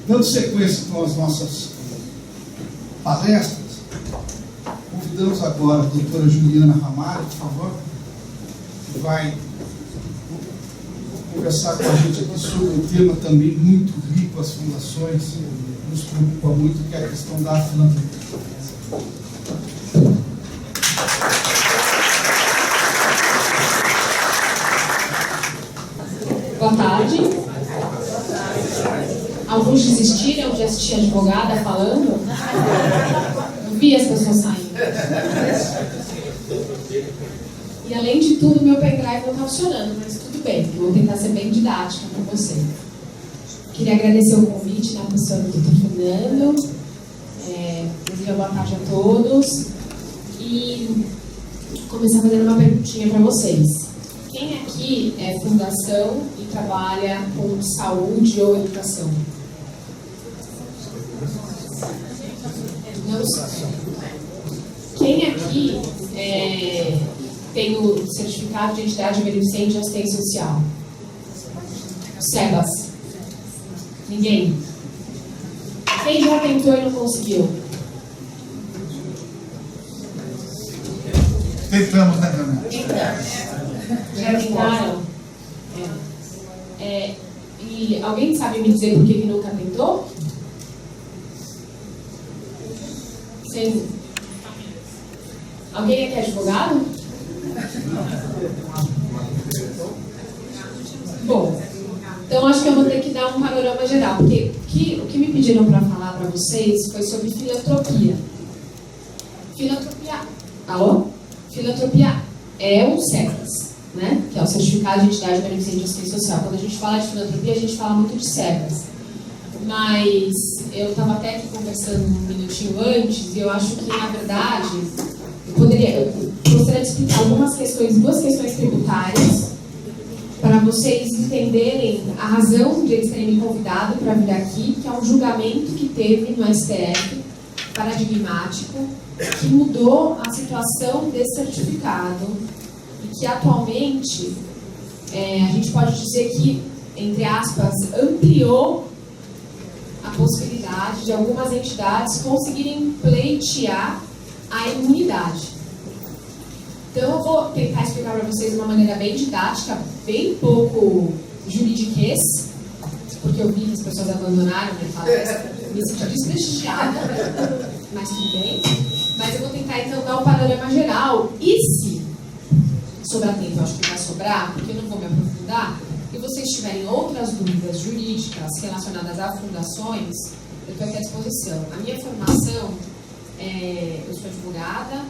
Dando sequência com as nossas palestras, convidamos agora a doutora Juliana Ramalho, por favor, que vai conversar com a gente aqui sobre um tema também muito rico, as fundações, nos preocupa muito, que é a questão da filantropia. Boa tarde. Alguns desistiram de assistir a advogada falando? Eu vi as pessoas saindo. E além de tudo, meu pendrive não está funcionando, mas tudo bem, eu vou tentar ser bem didática com você. Queria agradecer o convite na pessoa do Dr. Fernando. Desejar boa tarde a todos. E começar fazendo uma perguntinha para vocês. Quem aqui é fundação e trabalha com saúde ou educação? Não sei. Quem aqui tem o certificado de entidade beneficente de assistência social? SEBAS. Ninguém? Quem já tentou e não conseguiu? Tentamos, né, Fernanda? Já tentaram? E alguém sabe me dizer por que nunca tentou? Sim. Alguém aqui é advogado? Bom, então acho que eu vou ter que dar um panorama geral, porque o que me pediram para falar para vocês foi sobre filantropia. Alô? Filantropia é um SEBAS, né? Que é o Certificado de Entidade Beneficente de Assistência Social. Quando a gente fala de filantropia, a gente fala muito de SEBAS. Mas eu estava até aqui conversando um minutinho antes, e eu acho que, na verdade, eu gostaria de explicar duas questões tributárias, para vocês entenderem a razão de eles terem me convidado para vir aqui, que é um julgamento que teve no STF, paradigmático, que mudou a situação desse certificado e que atualmente a gente pode dizer que, entre aspas, ampliou a possibilidade de algumas entidades conseguirem pleitear a imunidade. Então eu vou tentar explicar para vocês de uma maneira bem didática, bem pouco juridiquês, porque eu vi que as pessoas abandonaram minha palestra, me senti desprestigiada, mas tudo bem. Mas eu vou tentar então dar um panorama geral. E se sobrar tempo, eu acho que vai sobrar, porque eu não vou me aprofundar, e vocês tiverem outras dúvidas jurídicas relacionadas a fundações, eu estou aqui à disposição. A minha formação, eu sou advogada,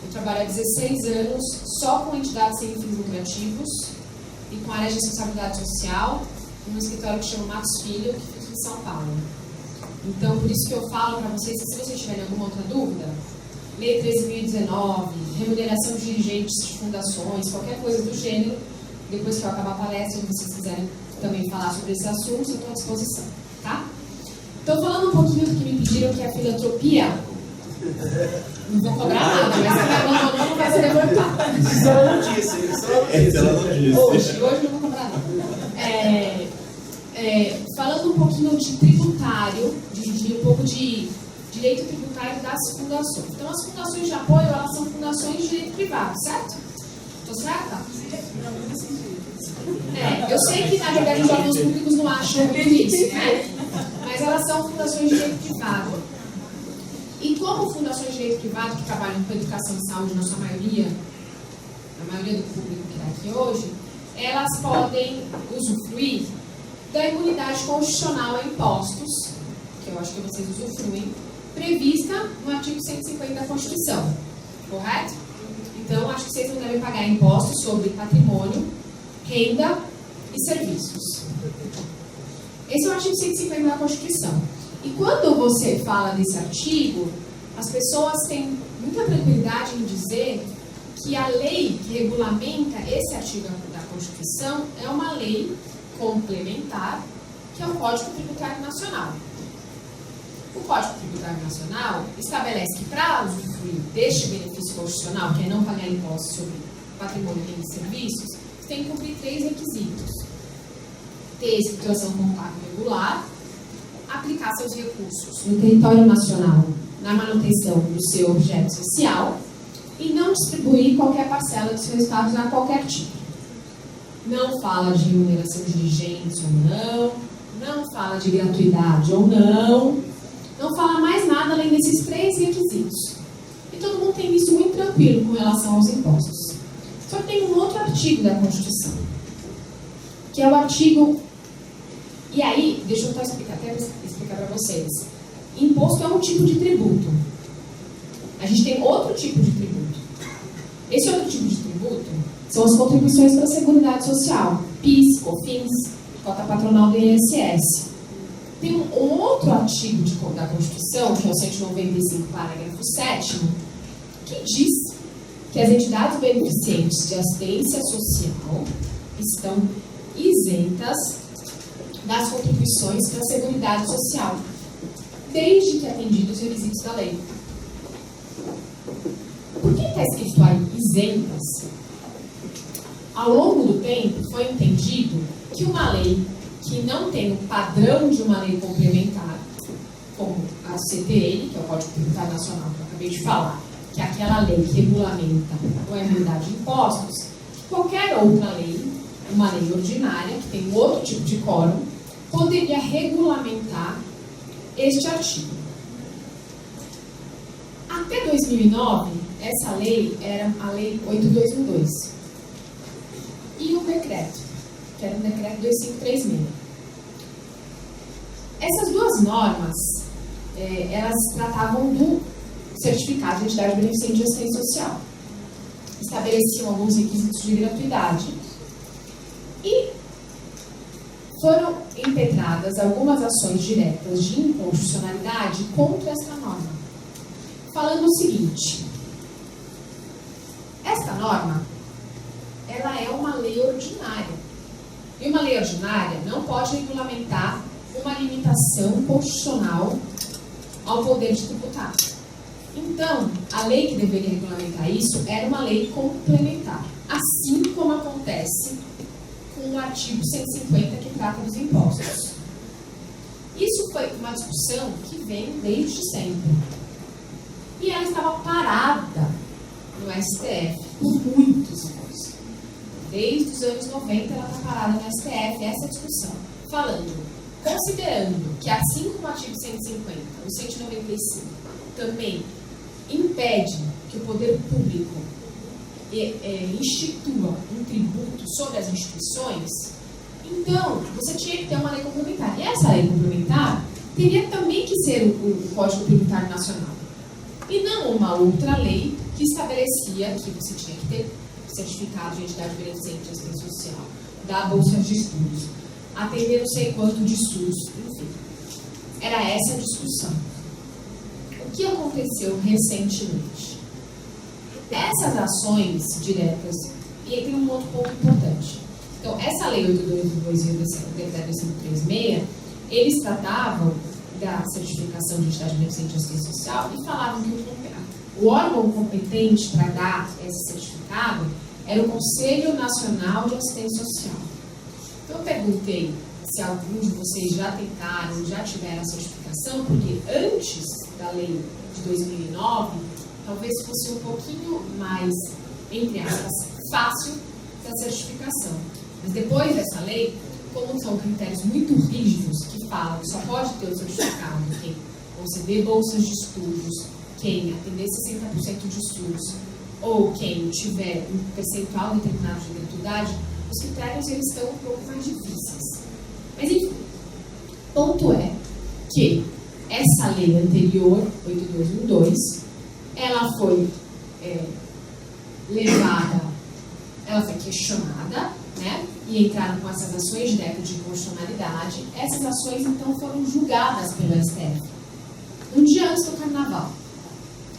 eu trabalho há 16 anos só com entidades sem fins lucrativos e com área de responsabilidade social, num escritório que chama Matos Filho, que fica em São Paulo. Então, por isso que eu falo para vocês que, se vocês tiverem alguma outra dúvida, Lei 13.019, remuneração de dirigentes de fundações, qualquer coisa do gênero, depois que eu acabar a palestra, se vocês quiserem também falar sobre esse assunto, eu estou à disposição, tá? Então, falando um pouquinho do que me pediram, que é a filantropia, não vou cobrar nada, mas não vai se levantar. Isso ela não disse. Hoje não vou cobrar nada. Falando um pouquinho de tributário, de um pouco de direito tributário das fundações. Então, as fundações de apoio, elas são fundações de direito privado, certo? Estou certa? Eu sei que, na verdade, os órgãos públicos não acham muito isso, né? Mas elas são fundações de direito privado. E como fundações de direito privado que trabalham com educação e saúde, na sua maioria, a maioria do público que está aqui hoje, elas podem usufruir da imunidade constitucional a impostos, que eu acho que vocês usufruem, prevista no artigo 150 da Constituição, correto? Então, acho que vocês não devem pagar impostos sobre patrimônio, renda e serviços. Esse é o artigo 150 da Constituição. E quando você fala desse artigo, as pessoas têm muita tranquilidade em dizer que a lei que regulamenta esse artigo da Constituição é uma lei complementar, que é o Código Tributário Nacional. O Código Tributário Nacional estabelece que, para usufruir deste benefício constitucional, que é não pagar impostos sobre patrimônio, renda e serviços, você tem que cumprir 3 requisitos. Ter escrituração contábil regular, a aplicar seus recursos no território nacional na manutenção do seu objeto social e não distribuir qualquer parcela de seus resultados a qualquer tipo. Não fala de remuneração de dirigentes ou não fala de gratuidade ou não fala mais nada além desses 3 requisitos. E todo mundo tem isso muito tranquilo com relação aos impostos. Só que tem um outro artigo da Constituição, que é o artigo... E aí, deixa eu explicar para vocês. Imposto é um tipo de tributo. A gente tem outro tipo de tributo. Esse outro tipo de tributo são as contribuições para a Seguridade Social, PIS, COFINS, cota patronal do INSS. Tem um outro artigo da Constituição, que é o 195, parágrafo 7º, que diz que as entidades beneficentes de assistência social estão isentas das contribuições para a Seguridade Social, desde que atendidos os requisitos da lei. Por que está escrito aí isentas? Ao longo do tempo, foi entendido que uma lei que não tem o padrão de uma lei complementar, como a CTN, que é o Código Tributário Nacional, que eu acabei de falar, que é aquela lei que regulamenta a imunidade de impostos, qualquer outra lei, uma lei ordinária, que tem outro tipo de quórum, poderia regulamentar este artigo. Até 2009, essa lei era a Lei 8212. E o decreto, que era o decreto 2536. Essas duas normas, elas tratavam do certificado de entidade beneficente de assistência social. Estabeleciam alguns requisitos de gratuidade e foram impetradas algumas ações diretas de inconstitucionalidade contra esta norma, falando o seguinte: esta norma, ela é uma lei ordinária, e uma lei ordinária não pode regulamentar uma limitação constitucional ao poder de tributar. Então, a lei que deveria regulamentar isso era uma lei complementar, assim como acontece com o artigo 150, que trata dos impostos. Isso foi uma discussão que vem desde sempre. E ela estava parada no STF por muitos anos. Desde os anos 90 ela está parada no STF, essa discussão. Considerando que assim como o artigo 150, o 195, também impede que o poder público institua um tributo sobre as instituições, então você tinha que ter uma lei complementar. E essa lei complementar teria também que ser o Código Tributário Nacional. E não uma outra lei que estabelecia que você tinha que ter certificado de entidade beneficente de assistência social, dar bolsa de estudos, atender não sei quanto de estudos, enfim. Era essa a discussão. O que aconteceu recentemente? Essas ações diretas, e aí tem um outro ponto importante. Então, essa lei 8222 e o decreto 2536, eles tratavam da certificação de entidade beneficente de assistência social e falavam que o órgão competente para dar esse certificado era o Conselho Nacional de Assistência Social. Então, eu perguntei se alguns de vocês já tentaram, já tiveram a certificação, porque antes da lei de 2009, talvez fosse um pouquinho mais, entre aspas, fácil da certificação. Mas depois dessa lei, como são critérios muito rígidos que falam que só pode ter o certificado quem conceder bolsas de estudos, quem atender 60% de estudos, ou quem tiver um percentual determinado de gratuidade, os critérios eles estão um pouco mais difíceis. Mas enfim, ponto é que essa lei anterior, 8212, ela foi levada, ela foi questionada, né? E entraram com essas ações diretas de inconstitucionalidade. Essas ações, então, foram julgadas pelo STF. Um dia antes do Carnaval.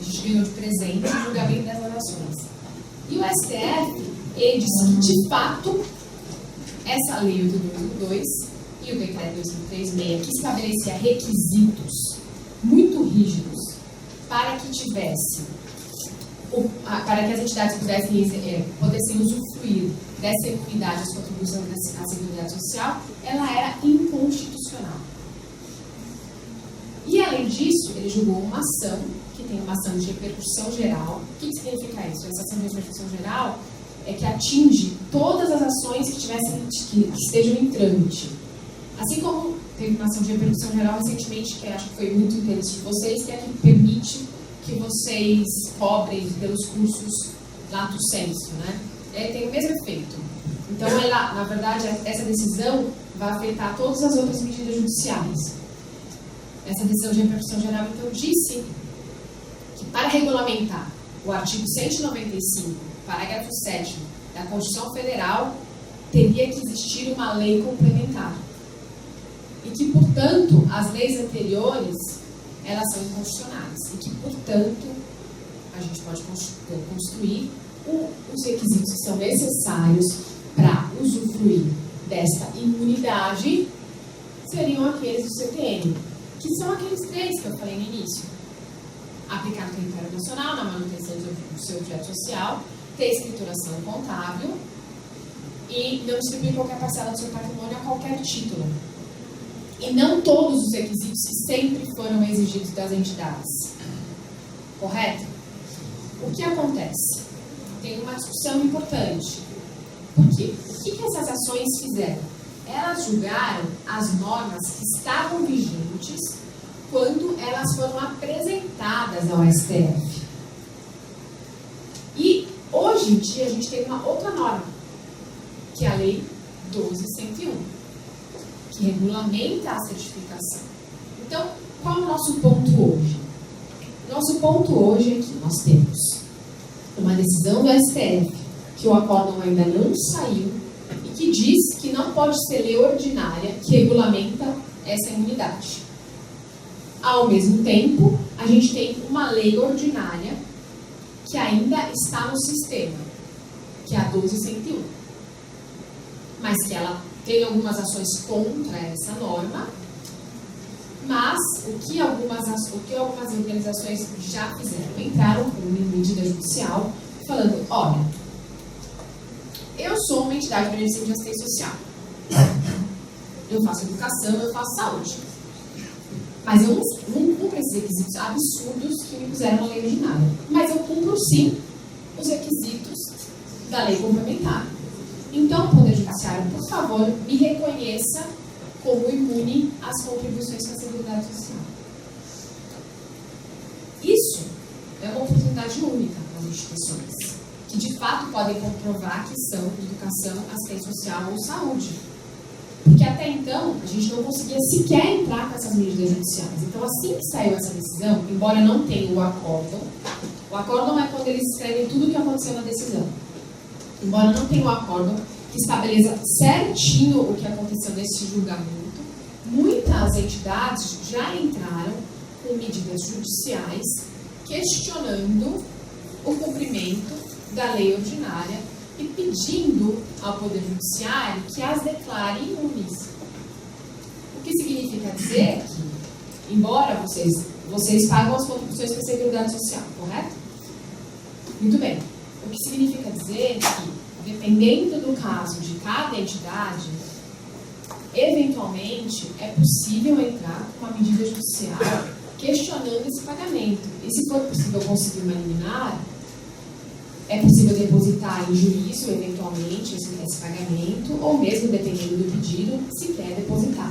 A gente ganhou de presente o julgamento dessas ações. E o STF, ele disse que, de fato, essa lei 8222 e o decreto 2536, que estabelecia requisitos muito rígidos para que tivesse, para que as entidades pudessem usufruir dessa equidade às contribuições à Seguridade Social, ela era inconstitucional. além disso, ele julgou uma ação, que tem uma ação de repercussão geral. O que significa isso? Essa ação de repercussão geral é que atinge todas as ações que estejam em trâmite. Assim como teve uma ação de repercussão geral recentemente, que acho que foi muito interesse de vocês, que é a que permite que vocês cobrem pelos cursos lato sensu, né? Tem o mesmo efeito. Então, ela, na verdade, essa decisão vai afetar todas as outras medidas judiciais. Essa decisão de repercussão geral, então, disse que para regulamentar o artigo 195, parágrafo 7º da Constituição Federal, teria que existir uma lei complementar. E que, portanto, as leis anteriores, elas são inconstitucionais. E que, portanto, a gente pode construir os requisitos que são necessários para usufruir desta imunidade, seriam aqueles do CTN, que são aqueles três que eu falei no início. Aplicar no território nacional, na manutenção do seu objeto social, ter escrituração contábil e não distribuir qualquer parcela do seu patrimônio a qualquer título. E não todos os requisitos que sempre foram exigidos das entidades. Correto? O que acontece? Tem uma discussão importante. Por quê? O que essas ações fizeram? Elas julgaram as normas que estavam vigentes quando elas foram apresentadas ao STF. E hoje em dia a gente tem uma outra norma, que é a Lei 12.101, que regulamenta a certificação. Então, qual é o nosso ponto hoje? Nosso ponto hoje é que nós temos uma decisão do STF, que o acórdão ainda não saiu, e que diz que não pode ser lei ordinária que regulamenta essa imunidade. Ao mesmo tempo, a gente tem uma lei ordinária que ainda está no sistema, que é a 12.101. Mas que ela tem algumas ações contra essa norma, mas o que algumas organizações já fizeram, entraram com uma medida judicial, falando, olha, eu sou uma entidade beneficente de assistência social. Eu faço educação, eu faço saúde. Mas eu não cumpro esses requisitos absurdos que me puseram na lei ordinária. Mas eu cumpro, sim, os requisitos da lei complementar. Então, Poder Judiciário, por favor, me reconheça como imune às contribuições para a Seguridade Social. Isso é uma oportunidade única para as instituições, que de fato podem comprovar que são educação, assistência social ou saúde. Porque até então, a gente não conseguia sequer entrar com essas medidas judiciais. Então, assim que saiu essa decisão, embora não tenha o acórdão é quando eles escrevem tudo o que aconteceu na decisão. Embora não tenha o acórdão que estabeleça certinho o que aconteceu nesse julgamento, muitas entidades já entraram com medidas judiciais questionando o cumprimento da lei ordinária e pedindo ao Poder Judiciário que as declare imunes. O que significa dizer que, embora vocês pagam as contribuições para a Seguridade Social, correto? Muito bem. O que significa dizer que, dependendo do caso de cada entidade, eventualmente é possível entrar com uma medida judicial questionando esse pagamento. E se for possível conseguir uma liminar, é possível depositar em juízo, eventualmente, esse pagamento, ou mesmo, dependendo do pedido, se quer depositar.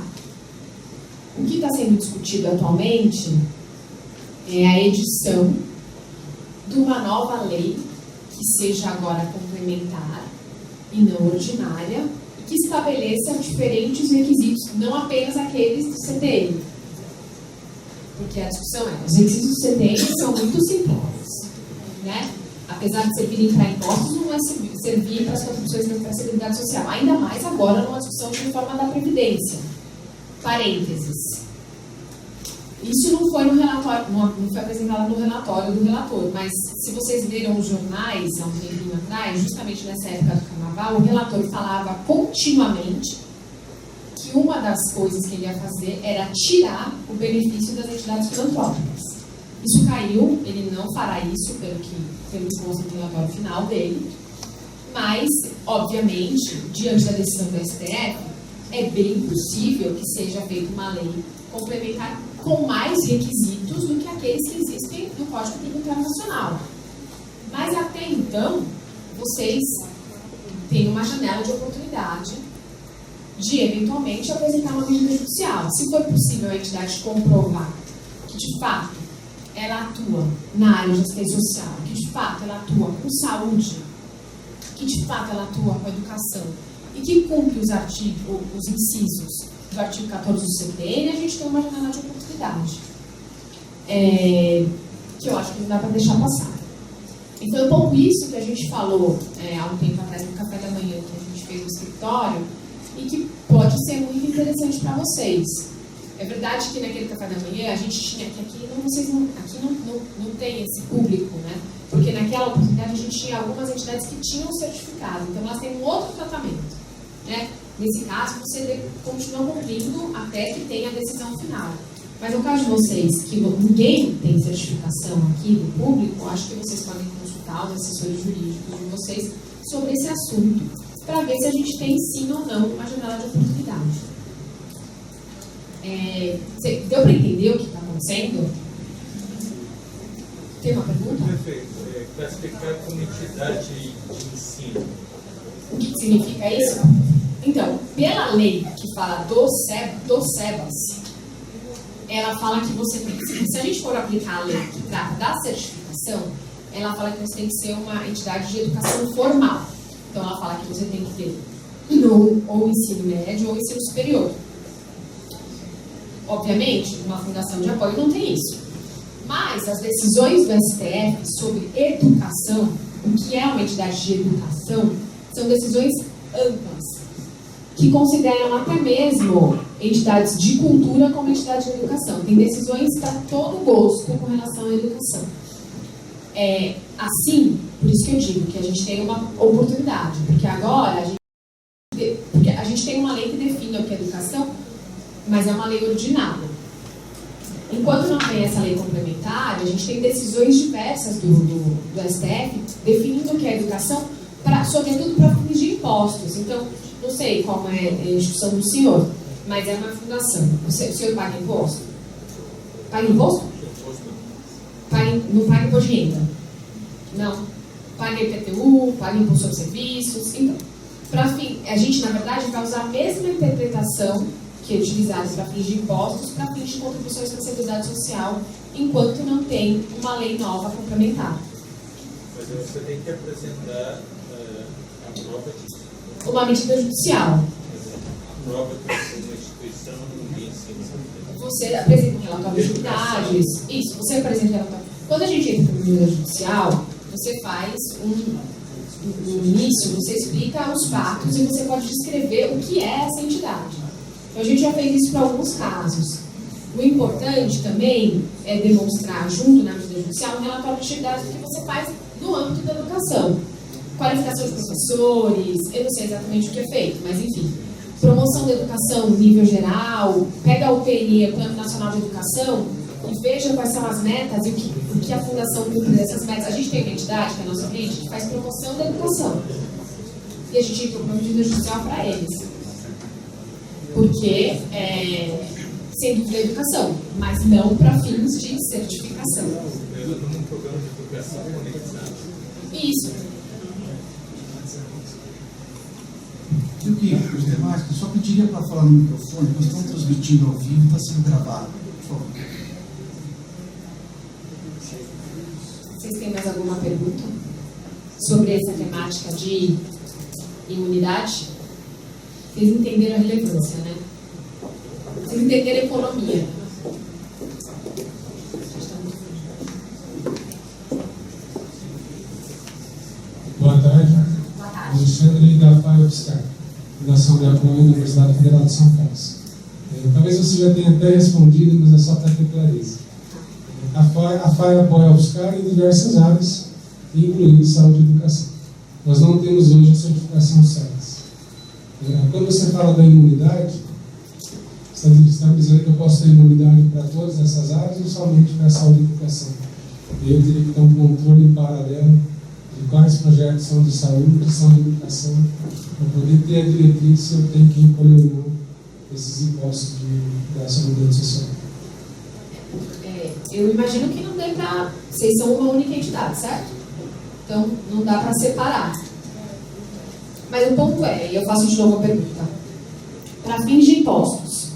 O que está sendo discutido atualmente é a edição de uma nova lei que seja agora complementar e não ordinária, e que estabeleça diferentes requisitos, não apenas aqueles do CTN. Porque a discussão é, os requisitos do CTN são muito simples, né? Apesar de servirem para impostos, não é servir para as contribuições para a Seguridade Social. Ainda mais agora numa discussão de reforma da Previdência. Parênteses. Isso não foi no relatório, não foi apresentado no relatório do relator, mas se vocês leram os jornais há um tempinho atrás, justamente nessa época do Carnaval, o relator falava continuamente que uma das coisas que ele ia fazer era tirar o benefício das entidades filantrópicas. Isso caiu, ele não fará isso, pelo que consta no relatório final dele, mas, obviamente, diante da decisão do STF, é bem possível que seja feita uma lei complementar com mais requisitos do que aqueles que existem no Código Tributário Nacional. Mas até então, vocês têm uma janela de oportunidade de, eventualmente, apresentar uma medida judicial. Se for possível a entidade comprovar que, de fato, ela atua na área de assistência social, que, de fato, ela atua com saúde, que, de fato, ela atua com educação e que cumpre os incisos do artigo 14 do CPN, a gente tem uma janela de oportunidade. Que eu acho que não dá para deixar passar. E foi um pouco isso que a gente falou há um tempo atrás no café da manhã que a gente fez no escritório e que pode ser muito interessante para vocês. É verdade que naquele café da manhã a gente tinha que aqui não tem esse público, né? Porque naquela oportunidade a gente tinha algumas entidades que tinham certificado, então elas têm um outro tratamento, né? Nesse caso, você continua cumprindo até que tenha a decisão final. Mas no caso de vocês, que ninguém tem certificação aqui do público, acho que vocês podem consultar os assessores jurídicos de vocês sobre esse assunto, para ver se a gente tem sim ou não uma janela de oportunidade. Deu para entender o que está acontecendo? Tem uma pergunta? Perfeito. Classificar como entidade de ensino. O que significa isso? Então, pela lei que fala do SEBAS, ela fala que você tem que, se a gente for aplicar a lei que trata da certificação, ela fala que você tem que ser uma entidade de educação formal. Então, ela fala que você tem que ter ou ensino médio ou ensino superior. Obviamente, uma fundação de apoio não tem isso. Mas as decisões do STF sobre educação, o que é uma entidade de educação, são decisões amplas, que consideram até mesmo entidades de cultura como entidade de educação. Tem decisões para todo gosto com relação à educação. Assim, por isso que eu digo que a gente tem uma oportunidade, porque agora a gente tem uma lei que define o que é educação, mas é uma lei ordinária. Enquanto não tem essa lei complementar, a gente tem decisões diversas do STF definindo o que é educação, sobretudo para fins de impostos. Então, não sei como é a instituição do senhor, mas é uma fundação. O senhor paga imposto? Paga imposto? Não paga imposto de renda? Não. Paga IPTU, paga imposto sobre serviços. Então, a gente, na verdade, vai usar a mesma interpretação que é utilizada para fins de impostos, para fins de contribuições para a Seguridade Social, enquanto não tem uma lei nova complementar. Mas você tem que apresentar a prova disso. Uma medida judicial. A prova que você é uma instituição de ensino. Você apresenta um relatório de atividades. Isso, você apresenta um relatório. Quando a gente entra com medida judicial, você faz no início, você explica os fatos e você pode descrever o que é essa entidade. Então, a gente já fez isso para alguns casos. O importante também é demonstrar, junto na medida judicial, um relatório de atividades que você faz no âmbito da educação. Qualificação de professores, eu não sei exatamente o que é feito, mas enfim. Promoção da educação no nível geral, pega o PNE, o Plano Nacional de Educação, e veja quais são as metas e o que a Fundação cumpre dessas metas. A gente tem uma entidade, que é a nossa cliente, que faz promoção da educação. E a gente entrou uma medida judicial para eles. Porque, sem dúvida, é educação, mas não para fins de certificação. Eu estou num programa de educação conectado. Isso. E o que os demais, eu só pediria para falar no microfone, nós estamos transmitindo ao vivo e está sendo gravado. Por favor. Vocês têm mais alguma pergunta sobre essa temática de imunidade? Vocês entenderam a relevância, né? Vocês entenderam a economia. Boa tarde. Boa tarde. Alexandre da FAIOPSCAR, Fundação de Apoio da Universidade Federal de São Paulo. Talvez você já tenha até respondido, mas é só para ter clareza. A FAI apoia a UFSCar em diversas áreas, incluindo saúde e educação. Nós não temos hoje a certificação SEBAS. Quando você fala da imunidade, você está dizendo que eu posso ter imunidade para todas essas áreas ou somente para a saúde e educação? Eu teria que ter um controle em paralelo de quais projetos são de saúde, são de educação, para poder ter a diretriz se eu tenho que recolher ou não esses impostos da Seguridade Social. eu imagino que não dê para... Vocês são uma única entidade, certo? Então, não dá para separar. Mas o ponto é, e eu faço de novo a pergunta, para fins de impostos,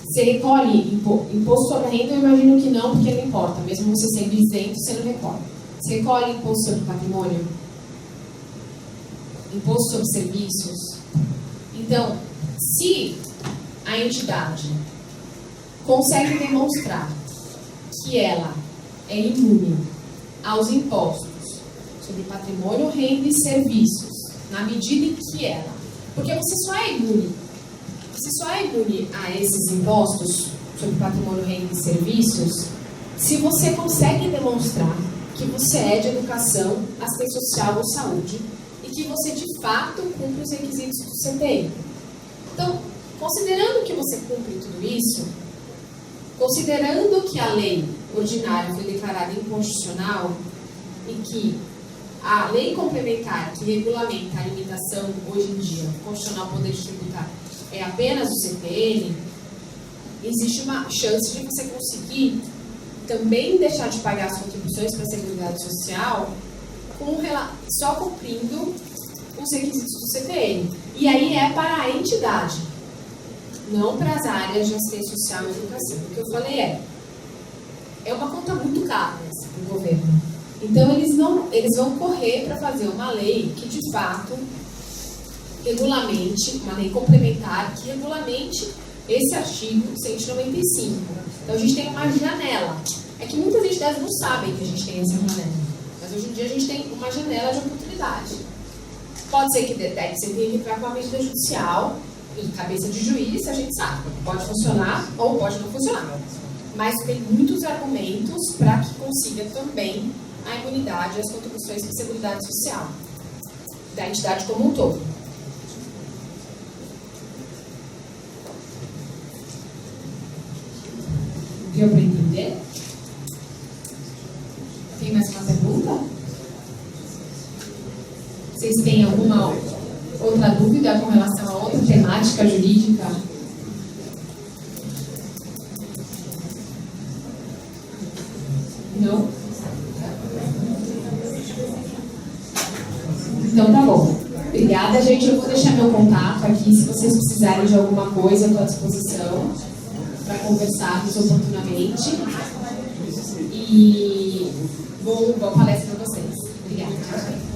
você recolhe imposto sobre a renda? Eu imagino que não, porque não importa. Mesmo você sendo isento, você não recolhe. Você recolhe imposto sobre patrimônio? Imposto sobre serviços? Então, se a entidade consegue demonstrar que ela é imune aos impostos sobre patrimônio, renda e serviços, na medida em que ela... Porque você só é imune a esses impostos sobre patrimônio, renda e serviços se você consegue demonstrar que você é de educação, assistência social ou saúde e que você de fato cumpre os requisitos do CTI. Então, considerando que você cumpre tudo isso, considerando que a lei ordinária foi declarada inconstitucional e que a lei complementar que regulamenta a limitação, hoje em dia, constitucional poder de tributar, é apenas o CPN, existe uma chance de você conseguir também deixar de pagar as contribuições para a Seguridade Social só cumprindo os requisitos do CPN. E aí é para a entidade, não para as áreas de assistência social e educação. O que eu falei é uma conta muito cara para o governo. Então, eles vão correr para fazer uma lei que, de fato, regulamente, uma lei complementar, que regulamente esse artigo 195. Então, a gente tem uma janela. É que muitas entidades não sabem que a gente tem essa janela. Mas, hoje em dia, a gente tem uma janela de oportunidade. Pode ser que detecte, você tenha que entrar com a medida judicial e cabeça de juiz, a gente sabe. Pode funcionar ou pode não funcionar. Mas tem muitos argumentos para que consiga também a imunidade e as contribuições para a Seguridade Social da entidade como um todo. Deu para entender? Tem mais uma pergunta? Vocês têm alguma outra dúvida com relação a outra temática jurídica? Não? Então tá bom. Obrigada, gente. Eu vou deixar meu contato aqui. Se vocês precisarem de alguma coisa, eu estou à disposição para conversarmos oportunamente. E boa palestra para vocês. Obrigada.